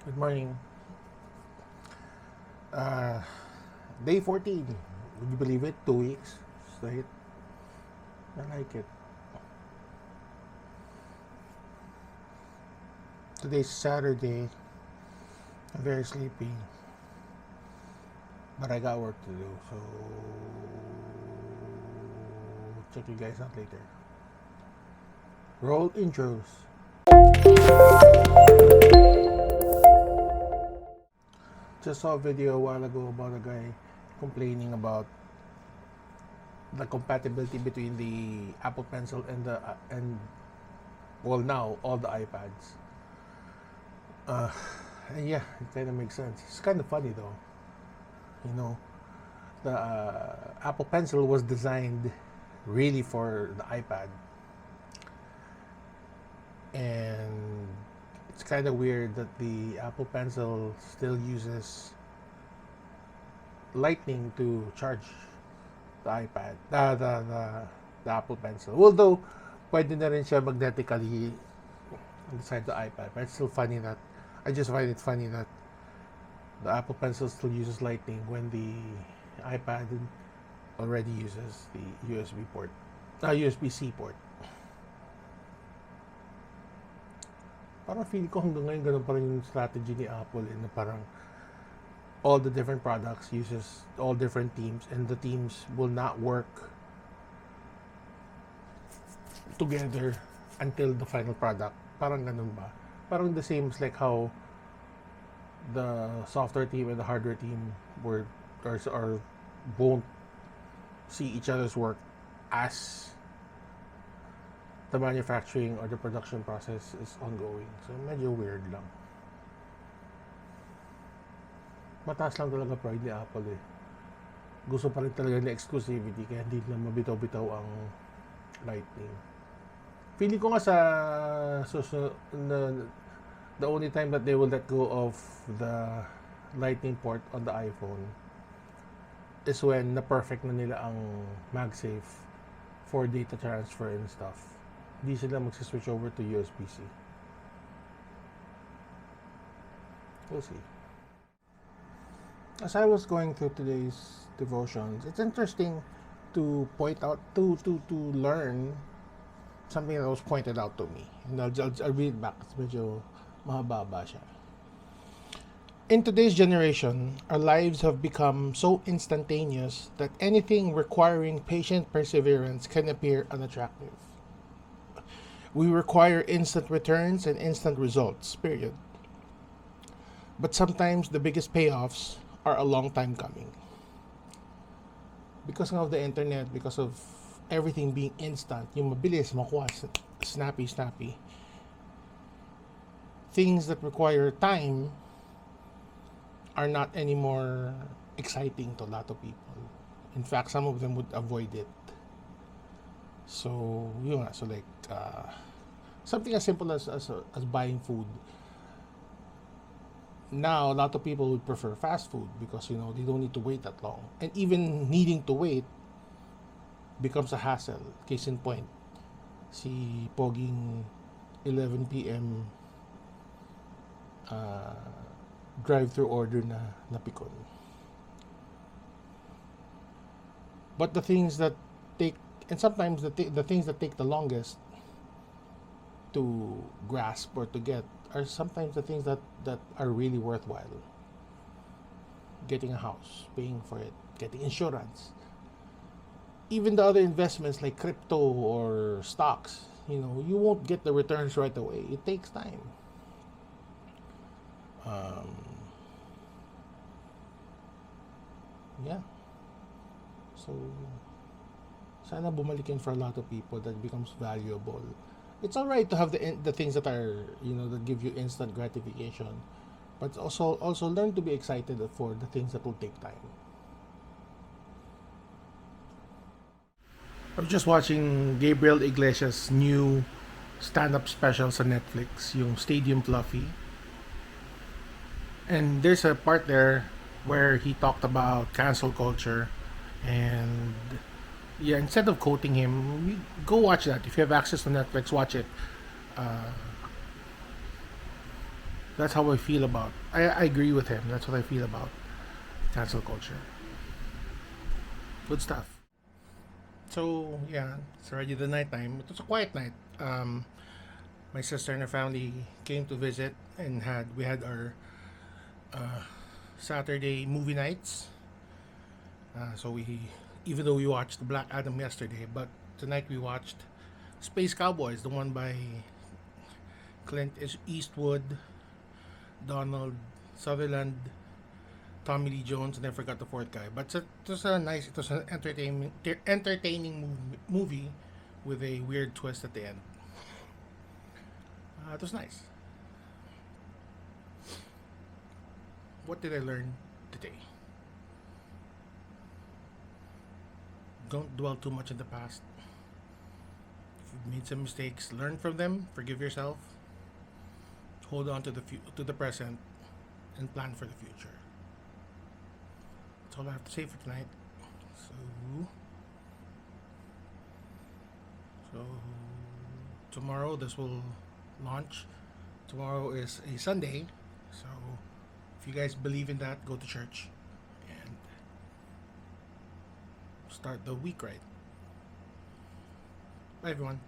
Good morning. Uh, Day 14. Would you believe it? 2 weeks straight. I like it. Today's Saturday. I'm very sleepy, but I got work to do. So check you guys out later. Roll intros. Just saw a video a while ago about a guy complaining about the compatibility between the Apple Pencil and well, now all the iPads. And yeah, it kind of makes sense. It's kind of funny though. You know, the Apple Pencil was designed really for the iPad, and it's kind of weird that the Apple Pencil still uses Lightning to charge the iPad, the Apple Pencil. Although, pwede na rin siya magnetically inside the iPad. But it's still funny that, I just find it funny that the Apple Pencil still uses Lightning when the iPad already uses the USB-C port. Parang feeling ko hanggang ngayon ganun pa rin yung strategy ni Apple na parang all the different products uses all different teams, and the teams will not work together until the final product. Parang ganun ba? Parang the same as like how the software team and the hardware team or won't see each other's work as the manufacturing or the production process is ongoing. So medyo weird lang. Mataas lang talaga pride ni Apple eh. Gusto pa rin talaga ng exclusivity kaya hindi lang mabitaw-bitaw ang Lightning. Feeling ko nga the only time that they will let go of the Lightning port on the iPhone is when na-perfect na nila ang MagSafe for data transfer and stuff. Hindi sila magsiswitch over to USB-C. We'll see. As I was going through today's devotions, it's interesting to point out, to learn something that was pointed out to me. And I'll read it back. It's medyo mahaba siya. In today's generation, our lives have become so instantaneous that anything requiring patient perseverance can appear unattractive. We require instant returns and instant results, period. But sometimes the biggest payoffs are a long time coming. Because of the internet, because of everything being instant, yung mabilis makuha, snappy, things that require time are not anymore exciting to a lot of people. In fact, some of them would avoid it. So, yun nga. So like, something as simple as buying food. Now, a lot of people would prefer fast food because, you know, they don't need to wait that long. And even needing to wait becomes a hassle. Case in point, si Poging 11 p.m. Drive-through order na napikon. But the things that take, and sometimes the things that take the longest to grasp or to get are sometimes the things that are really worthwhile. Getting a house, paying for it, getting insurance, even the other investments like crypto or stocks. You know, you won't get the returns right away. It takes time. Yeah. So, sana bumalik yun for a lot of people, that becomes valuable. It's alright to have the things that are, you know, that give you instant gratification, but also learn to be excited for the things that will take time. I was just watching Gabriel Iglesias' new stand-up special sa Netflix, yung Stadium Fluffy. And there's a part there where he talked about cancel culture, and yeah, instead of quoting him, go watch that. If you have access to Netflix, watch it. That's how I feel about. I agree with him. That's what I feel about cancel culture. Good stuff. So yeah, it's already the night time. It was a quiet night. My sister and her family came to visit, and we had our Saturday movie nights. So we, even though we watched Black Adam yesterday, but tonight we watched Space Cowboys, the one by Clint Eastwood, Donald Sutherland, Tommy Lee Jones, and I forgot the fourth guy. But it was an entertaining movie with a weird twist at the end. It was nice. What did I learn today? Don't dwell too much in the past. If you've made some mistakes, learn from them, forgive yourself, hold on to to the present, and plan for the future. That's all I have to say for tonight. So, so tomorrow this will launch. Tomorrow is a Sunday, so if you guys believe in that, go to church and start the week right. Bye, everyone.